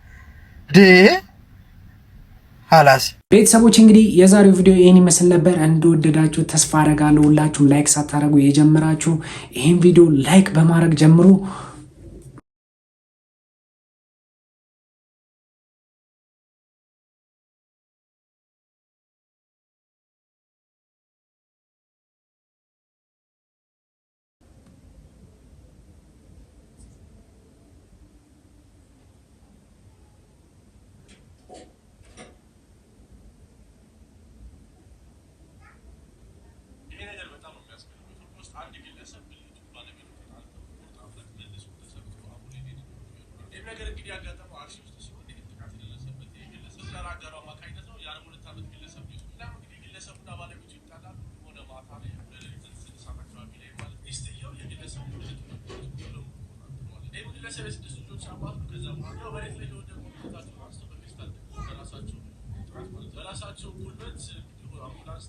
ሀላስ ቤተሰቦች እንግዲህ የዛሬው ቪዲዮ ይሄን ይመስል ነበር። እንደወደዳችሁ ተስፋ አደርጋለሁ። ሁላችሁም ላይክ ሳታደርጉ የጀመራችሁ ይሄን ቪዲዮ ላይክ በማድረግ ጀምሩ። ነገር እንግዲህ ያጋጠመው አርሲ ውስጥ ሲሆን ይሄ ጥቃት የደረሰበት ግለሰብ ለራጋሩ አማካኝነት ነው። የ42 ዓመት ግለሰብ ነው። እናም እንግዲህ ግለሰቡና ባለቤቱ ይጣላሉ። ሆነ ማታ ላይ ወደ ሌሊት 6 ሰዓት አካባቢ ላይ ማለት ሚስትየው የግለሰቡ ልጅ ነው። ይሄ ግለሰብ የስድስት ልጆች አባት ነው። ከዛ በኋላ ነው መሬት ላይ የወደቁ ልጆቻቸው አንስተው በፌስታል በራሳቸው ጉልበት አምቡላንስ